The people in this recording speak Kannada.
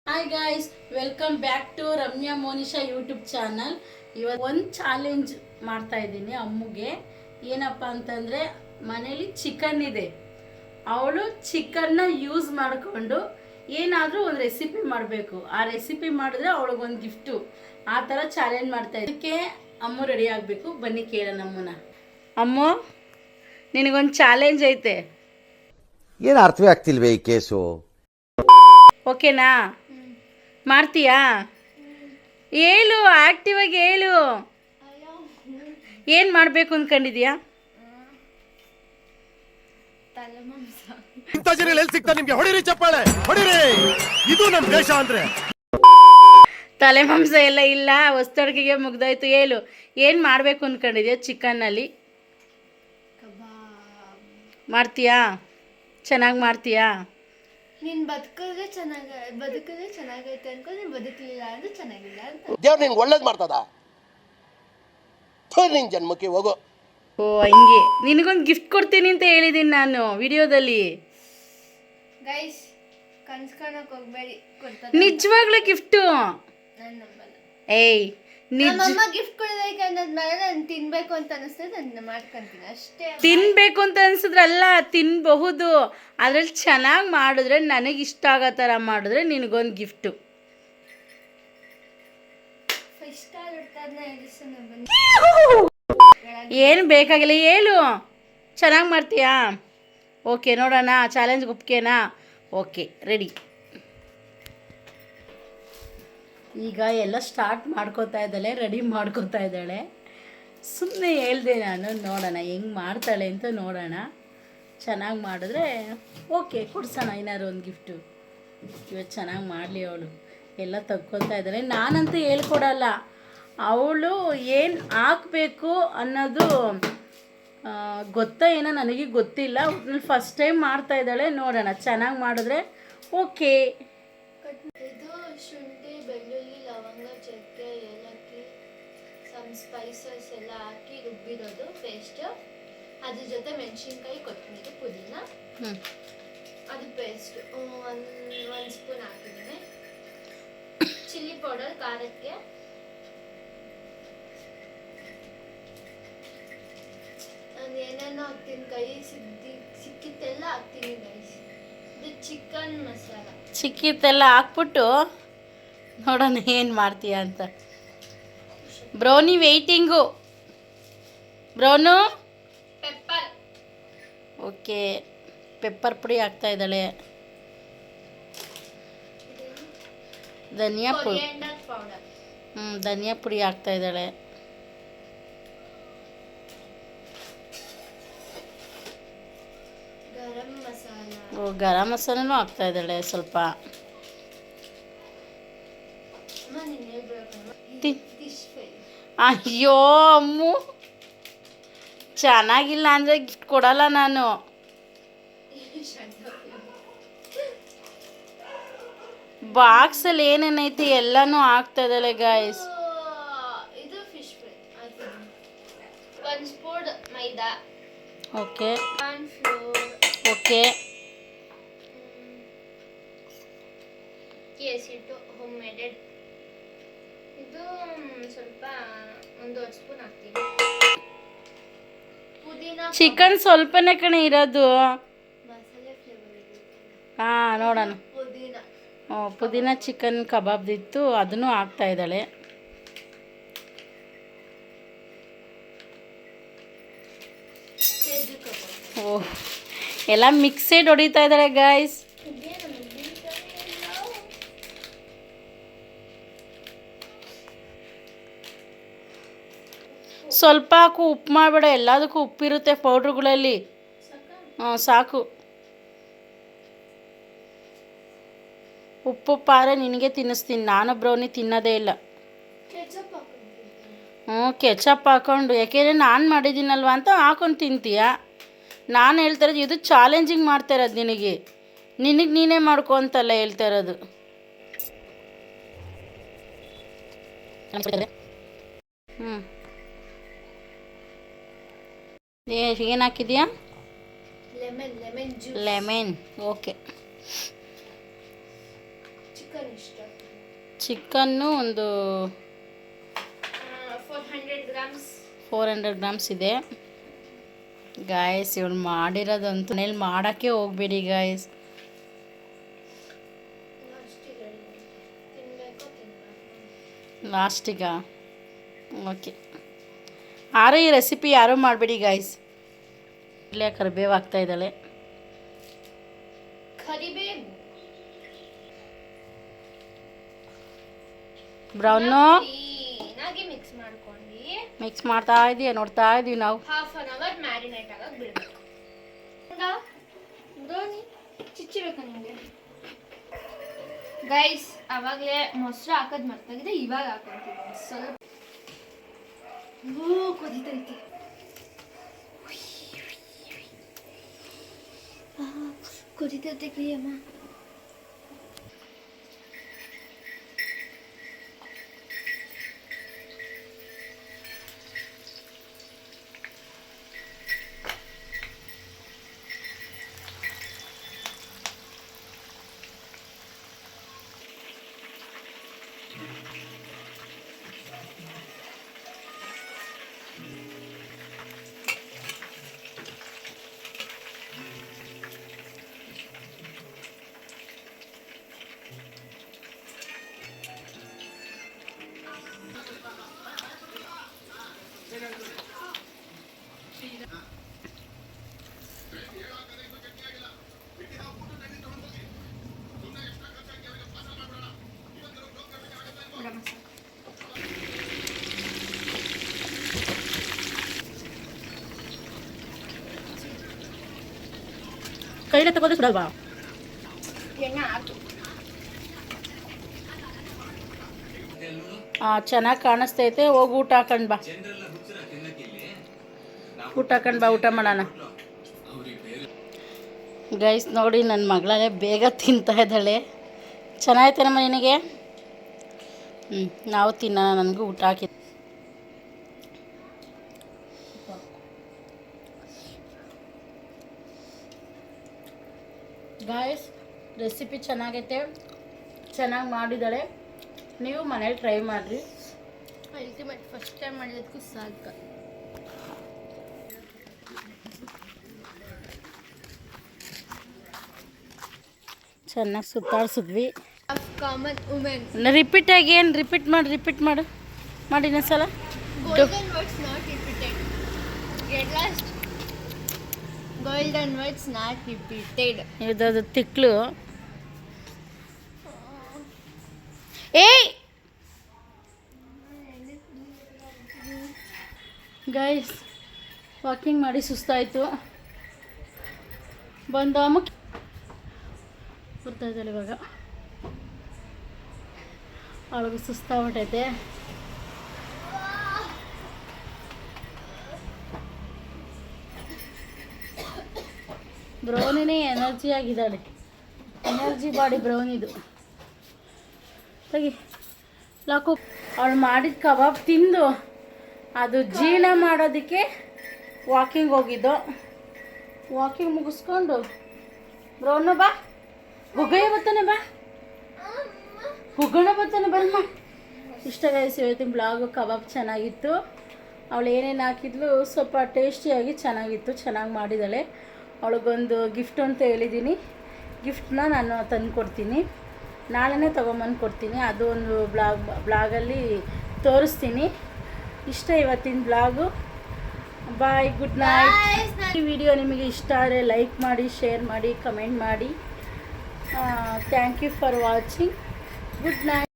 Hi guys, welcome back to Ramya Monisha YouTube channel. ಇವತ್ತು ಒಂದು ಚಾಲೆಂಜ್ ಮಾಡ್ತಾ ಇದ್ದೀನಿ ಅಮ್ಮಗೆ. ಏನಪ್ಪ ಅಂತಂದರೆ, ಮನೇಲಿ ಚಿಕನ್ ಇದೆ. ಅವಳು ಚಿಕನ್ನ ಯೂಸ್ ಮಾಡಿಕೊಂಡು ಏನಾದರೂ ಒಂದು ರೆಸಿಪಿ ಮಾಡಬೇಕು. ಆ ರೆಸಿಪಿ ಮಾಡಿದ್ರೆ ಅವಳಿಗೊಂದು ಗಿಫ್ಟು. ಆ ಥರ ಚಾಲೆಂಜ್ ಮಾಡ್ತಾ ಇದಕ್ಕೆ ಅಮ್ಮ ರೆಡಿ ಆಗಬೇಕು. ಬನ್ನಿ ಕೇಳೋಣ ಅಮ್ಮನ. ಅಮ್ಮ, ನಿನಗೊಂದು ಚಾಲೆಂಜ್ ಐತೆ. ಏನು ಅರ್ಥವೇ ಆಗ್ತಿಲ್ವೇ ಈ ಕೇಸು? ಓಕೆನಾ? ಮಾಡ್ತೀಯಾ? ಹೇಳು, ಆಕ್ಟಿವ್ ಆಗಿ ಹೇಳು. ಏನು ಮಾಡಬೇಕು ಅಂದ್ಕೊಂಡಿದ್ಯಾ? ಇಂಥ ಜನ ಎಲ್ಲಿ ಸಿಗ್ತಾರೆ ನಿಮ್ಗೆ? ಹೊಡಿರಿ ಚಪ್ಪಾಳೆ, ಹೊಡಿರಿ. ಇದು ನಮ್ಮ ದೇಶ ಅಂದ್ರೆ. ತಲೆ ಮಾಂಸ ಎಲ್ಲ ಇಲ್ಲ, ಹೊಸ್ತಡ್ಗಿಗೆ ಮುಗ್ದಾಯ್ತು. ಹೇಳು, ಏನು ಮಾಡಬೇಕು ಅಂದ್ಕೊಂಡಿದ್ಯಾ? ಚಿಕನ್ನಲ್ಲಿ ಮಾಡ್ತೀಯಾ? ಚೆನ್ನಾಗಿ ಮಾಡ್ತೀಯಾ? ನೀನ್ ಬದುಕಿದ್ರೆ ಚೆನ್ನಾಗೈತೆ ಅನ್ಕೊ, ನೀನ್ ಬದುಕಲಿಲ್ಲ ಅಂದ್ರೆ ಚೆನ್ನಾಗಿಲ್ಲ ಅಂತ. ದೇವ್ರು ನಿನ್ಗೆ ಒಳ್ಳೇದು ಮಾಡ್ತದ. ನಿನ್ ಜನ್ಮಕ್ಕೆ ಹೋಗು. ಓ, ಹಂಗೆ. ನಿನಗೊಂದು ಗಿಫ್ಟ್ ಕೊಡ್ತೀನಿ ಅಂತ ಹೇಳಿದ್ದೀನಿ ನಾನು ವಿಡಿಯೋದಲ್ಲಿ. ಗೈಸ್, ಕನ್ಸ್ಕೊಳಕ್ ಹೋಗ್ಬೇಡಿ, ಕೊಡ್ತಾರೆ. ನಿಜವಾಗ್ಲೂ ಗಿಫ್ಟು. ನಾನು ನಂಬಲ್ಲ. ಏಯ್, ನಮ್ಮಮ್ಮ ಗಿಫ್ಟ್ ಕೊಡೋದಕ್ಕೆ ಅನ್ನೋದ್ಮೇಲೆ ನಾನು ತಿನ್ಬೇಕು ಅಂತ ಅನಿಸ್ತದೆ, ನಾನು ಮಾಡ್ಕೊಂತೀನಿ ಅಷ್ಟೇ. ತಿನ್ಬೇಕು ಅಂತ ಅನ್ಸಿದ್ರಲ್ಲ, ತಿನ್ನಬಹುದು. ಅದ್ರಲ್ಲಿ ಚೆನ್ನಾಗಿ ಮಾಡಿದ್ರೆ, ನನಗೆ ಇಷ್ಟ ಆಗೋ ಥರ ಮಾಡಿದ್ರೆ ನಿನಗೊಂದು ಗಿಫ್ಟು. 5 ಸ್ಟಾರ್ ಇಡ್ತಾರನ್ನ ಎಡಿಸನ್ ಬನ್ನಿ. ಏನು ಬೇಕಾಗಿಲ್ಲ, ಹೇಳು. ಚೆನ್ನಾಗಿ ಮಾಡ್ತೀಯಾ? ಓಕೆ, ನೋಡೋಣ. ಚಾಲೆಂಜ್ ಒಪ್ಕೆನಾ? Okay, ready. ಈಗ ಎಲ್ಲ ಸ್ಟಾರ್ಟ್ ಮಾಡ್ಕೋತಾ ಇದ್ದಾಳೆ, ರೆಡಿ ಮಾಡ್ಕೋತಾ ಇದ್ದಾಳೆ. ಸುಮ್ಮನೆ ಹೇಳ್ದೆ ನಾನು, ನೋಡೋಣ ಹೆಂಗೆ ಮಾಡ್ತಾಳೆ ಅಂತ ನೋಡೋಣ. ಚೆನ್ನಾಗಿ ಮಾಡಿದ್ರೆ ಓಕೆ, ಕೊಡ್ಸೋಣ ಏನಾದ್ರು ಒಂದು ಗಿಫ್ಟು. ಇವತ್ತು ಚೆನ್ನಾಗಿ ಮಾಡಲಿ ಅವಳು. ಎಲ್ಲ ತಗ್ಕೊತಾ ಇದ್ದಾಳೆ. ನಾನಂತೂ ಹೇಳ್ಕೊಡಲ್ಲ. ಅವಳು ಏನು ಹಾಕಬೇಕು ಅನ್ನೋದು ಗೊತ್ತಾ ಏನೋ ನನಗೆ ಗೊತ್ತಿಲ್ಲ. ಒಟ್ನಲ್ಲಿ ಫಸ್ಟ್ ಟೈಮ್ ಮಾಡ್ತಾ ಇದ್ದಾಳೆ. ನೋಡೋಣ, ಚೆನ್ನಾಗಿ ಮಾಡಿದ್ರೆ ಓಕೆ. ಇದು ಶುಂಠಿ, ಬೆಳ್ಳುಳ್ಳಿ, ಲವಂಗ, ಚಕ್ಕೆ, ಏಲಕ್ಕಿ, ಸಮ್ ಸ್ಪೈಸಸ್ ಎಲ್ಲ ಹಾಕಿ ರುಬ್ಬಿರೋದು ಪೇಸ್ಟ್. ಅದ್ರ ಜೊತೆ ಮೆಣಸಿನ್ಕಾಯಿ, ಕೊತ್ತಂಬರಿ, ಪುದೀನ, ಅದು ಪೇಸ್ಟ್ ಒಂದು ಸ್ಪೂನ್ ಹಾಕಿದ್ದೀನಿ. ಚಿಲ್ಲಿ ಪೌಡರ್ ಖಾರಕ್ಕೆ. ನಾನು ಏನೇನೋ ಹಾಕ್ತೀನಿ, ಕೈ ಸಿಕ್ಕಿತ್ತೆಲ್ಲ ಹಾಕ್ತೀನಿ ಗೈಸ್. ಇದು ಚಿಕನ್ ಮಸಾಲ. ಚಿಕ್ಕಿತ್ತೆಲ್ಲ ಹಾಕ್ಬಿಟ್ಟು ನೋಡೋಣ ಏನು ಮಾಡ್ತೀಯ ಅಂತ. Brownie waiting. Brown, pepper. Okay, pepper ಪುಡಿ ಹಾಕ್ತಾ ಇದ್ದಾಳೆ. ಧನಿಯಾ ಪುಡಿ, ಕೊರಿಯಾಂಡರ್ ಪೌಡರ್. ಧನಿಯಾ ಪುಡಿ ಹಾಕ್ತಾ ಇದ್ದಾಳೆ. ಗರಂ ಮಸಾಲ. ಓ, ಗರಂ ಮಸಾಲನೂ ಹಾಕ್ತಾ ಇದ್ದಾಳೆ ಸ್ವಲ್ಪ. ಅಮ್ಮ ನೀನು ಹೇಳ್ಬೇಕಮ್ಮ. Fish fry. ಅಯ್ಯೋ ಅಮ್ಮು, ಚೆನ್ನಾಗಿಲ್ಲ ಅಂದರೆ ಗಿಫ್ಟ್ ಕೊಡಲ್ಲ ನಾನು. ಬಾಕ್ಸಲ್ಲಿ ಏನೇನೈತಿ ಎಲ್ಲನೂ ಹಾಕ್ತಾ ಇದ್ದಾಳೆ ಗಾಯ್ಸ್. ಇದು fish fry. 1 spoon maida. Okay, corn flour. Okay. ಕೇಸಿಟ್ಟು ಹೋಮ್ ಮೇಡೆಡ್. ಇದು ಸ್ವಲ್ಪ 1 ಸ್ಪೂನ್ ಹಾಕ್ತೀನಿ. ಪುದೀನ. ಚಿಕನ್ ಸ್ವಲ್ಪನೇ ಕಣೆ ಇರೋದು. ಮಸಾಲೆ ಫ್ಲೇವರ್ ಇದೆ. ಹಾಂ, ನೋಡೋಣ. ಪುದೀನ. ಪುದೀನ ಚಿಕನ್ ಕಬಾಬ್ದಿತ್ತು, ಅದನ್ನು ಹಾಕ್ತಾ ಇದ್ದಾಳೆ. ಸೇಜು ಕಬಾಬ್. ಓಹ್, ಎಲ್ಲ ಮಿಕ್ಸೆಡ್ ಹೊಡಿತಾ ಇದ್ದಾಳೆ ಗಾಯ್ಸ್. ಸ್ವಲ್ಪ ಹಾಕು, ಉಪ್ಪು ಮಾಡಬೇಡ. ಎಲ್ಲದಕ್ಕೂ ಉಪ್ಪಿರುತ್ತೆ ಪೌಡ್ರುಗಳಲ್ಲಿ. ಸಾಕು. ಉಪ್ಪು ಪಾರೆ ನಿನಗೆ ತಿನ್ನಿಸ್ತೀನಿ, ನಾನು ಬ್ರೌನಿ ತಿನ್ನೋದೇ ಇಲ್ಲ. ಕೆಚಪ್ ಹಾಕ್ತೀನಿ. ಕೆಚಪ್ ಹಾಕ್ಕೊಂಡು, ಯಾಕೆಂದರೆ ನಾನು ಮಾಡಿದ್ದೀನಲ್ವ ಅಂತ ಹಾಕೊಂಡು ತಿಂತೀಯ. ನಾನು ಹೇಳ್ತಾ ಇರೋದು, ಇದು ಚಾಲೆಂಜಿಂಗ್ ಮಾಡ್ತಾ ಇರೋದು ನಿನಗೆ. ನಿನಗೆ ನೀನೇ ಮಾಡ್ಕೊ ಅಂತಲ್ಲ ಹೇಳ್ತಾ ಇರೋದು. ಏನು ಹಾಕಿದ್ಯಾ? Lemon juice. Lemon, okay. Chicken ಇಷ್ಟ. ಚಿಕನ್ನು ಒಂದು 400 ಗ್ರಾಮ್ಸ್. 400 ಗ್ರಾಮ್ಸ್ ಇದೆ ಗಾಯ್ಸ್. ಇವಳು ಮಾಡಿರೋದಂತೂ ಮನೇಲಿ ಮಾಡೋಕ್ಕೆ ಹೋಗ್ಬೇಡಿ ಗಾಯ್ಸ್. ಲಾಸ್ಟಿಗ ಓಕೆ. ಯಾರು ಈ ರೆಸಿಪಿ ಯಾರೂ ಮಾಡಬೇಡಿ ಗಾಯ್ಸ್. ಇಲ್ಲೇ ಕರಿಬೇವು ಹಾಕ್ತಾ ಇದ್ದಾಳೆ. ಕರಿಬೇವು ಬ್ರೌನು ಕ್ಲೀನಾಗಿ ಮಿಕ್ಸ್ ಮಾಡ್ಕೊಂಡು ಮಿಕ್ಸ್ ಮಾಡ್ತಾ ಇದೀಯ, ನೋಡ್ತಾ ಇದೀವಿ ನಾವು. ಹಾಫ್ ಅನ್ ಅವರ್ ಮ್ಯಾರಿನೇಟ್ ಆಗಕ್ಕೆ ಬಿಡಬೇಕು. ಧೋನಿ ಚಿಚ್ಚಿಬೇಕು ನಿಮಗೆ ಗೈಸ್. ಅವಾಗಲೇ ಮೊಸರು ಹಾಕೋದು ಮರ್ತಾಗಿದೆ, ಇವಾಗ ಹಾಕೊಂತೀವಿ ಸ್ವಲ್ಪ. ಕುದಿತೈತಿ. ಕುದಿತೈತೆ ಕ್ರಿಯಮ್ಮ. ಕೈಲೇ ತಗೋದು ಸುಡಲ್ವಾ? ಎಣ್ಣೆ ಹಾಕು. ಚೆನ್ನಾಗಿ ಕಾಣಿಸ್ತೈತೆ. ಹೋಗಿ ಊಟ ಹಾಕೊಂಡು ಬಾ. ಊಟ ಹಾಕೊಂಡು ಬಾ, ಊಟ ಮಾಡೋಣ. ಗೈಸ್ ನೋಡಿ, ನನ್ನ ಮಗಳೇ ಬೇಗ ತಿಂತಾ ಇದ್ದಾಳೆ. ಚೆನ್ನಾಯ್ತೇನಮ್ಮ ನಿನಗೆ? ನಾವು ತಿನ್ನೋಣ. ನನಗೂ ಊಟ ಹಾಕಿ. ಗಾಯ್ಸ್ ರೆಸಿಪಿ ಚೆನ್ನಾಗೈತೆ, ಚೆನ್ನಾಗಿ ಮಾಡಿದ್ದಾಳೆ. ನೀವು ಮನೇಲಿ ಟ್ರೈ ಮಾಡಿರಿ. ಅಲ್ಟಿಮೇಟ್ ಫಸ್ಟ್ ಟೈಮ್ ಮಾಡಿರೋದಕ್ಕೂ ಸಾಕು. ಚೆನ್ನಾಗಿ ಸುತ್ತಾಡ್ಸಿದ್ವಿ. Common women. ರಿಪೀಟ್ ರಿಪೀಟ್ ಮಾಡು ಇನ್ನೊಂದ್ಸಲ. Golden words not repeated. Get lost. Golden words not repeated. ಇದು ತಿಕ್ಲು. ಏಯ್ ಗೈಸ್, ವಾಕಿಂಗ್ ಮಾಡಿ ಸುಸ್ತಾಯಿತು. ಬಂದು ಅಮ್ಮಕ್ಕೆ ಬರ್ತಾ ಇದ್ದಾಳೆ ಇವಾಗ. ಅವಳಿಗೆ ಸುಸ್ತಾಗ್ಬಿಟ್ಟೈತೆ. ಬ್ರೌನಿನೇ ಎನರ್ಜಿ ಆಗಿದ್ದಾಳೆ. ಎನರ್ಜಿ ಬಾಡಿ ಬ್ರೌನಿದು. ತೆಗಿ ಲಾಕು. ಅವಳು ಮಾಡಿದ ಕಬಾಬ್ ತಿಂದು ಅದು ಜೀರ್ಣ ಮಾಡೋದಕ್ಕೆ ವಾಕಿಂಗ್ ಹೋಗಿದ್ದು. ವಾಕಿಂಗ್ ಮುಗಿಸ್ಕೊಂಡು ಬ್ರೌನು ಬಾ, ಹುಗ್ಗಯ್ಯ ಬರ್ತಾನೆ, ಬಾ ಹುಗ್ಗಣ ಬರ್ತಾನೆ, ಬರಮ್ಮ. ಇಷ್ಟ ಗೈಸ್ ಇವತ್ತಿನ ಬ್ಲಾಗು. ಕಬಾಬ್ ಚೆನ್ನಾಗಿತ್ತು. ಅವಳು ಏನೇನು ಹಾಕಿದ್ಲು ಸ್ವಲ್ಪ ಟೇಸ್ಟಿಯಾಗಿ ಚೆನ್ನಾಗಿತ್ತು. ಚೆನ್ನಾಗಿ ಮಾಡಿದ್ದಾಳೆ. ಅವಳಿಗೊಂದು ಗಿಫ್ಟ್ ಅಂತ ಹೇಳಿದ್ದೀನಿ. ಗಿಫ್ಟನ್ನ ನಾನು ತಂದು ಕೊಡ್ತೀನಿ. ನಾಳೆನೇ ತೊಗೊಂಬಂದು ಕೊಡ್ತೀನಿ. ಅದು ಒಂದು ಬ್ಲಾಗಲ್ಲಿ ತೋರಿಸ್ತೀನಿ. ಇಷ್ಟ ಇವತ್ತಿನ ಬ್ಲಾಗು. Bye, good night. ಈ ವಿಡಿಯೋ ನಿಮಗೆ ಇಷ್ಟ ಆದರೆ ಲೈಕ್ ಮಾಡಿ, ಶೇರ್ ಮಾಡಿ, ಕಮೆಂಟ್ ಮಾಡಿ. Thank you for watching. Good night.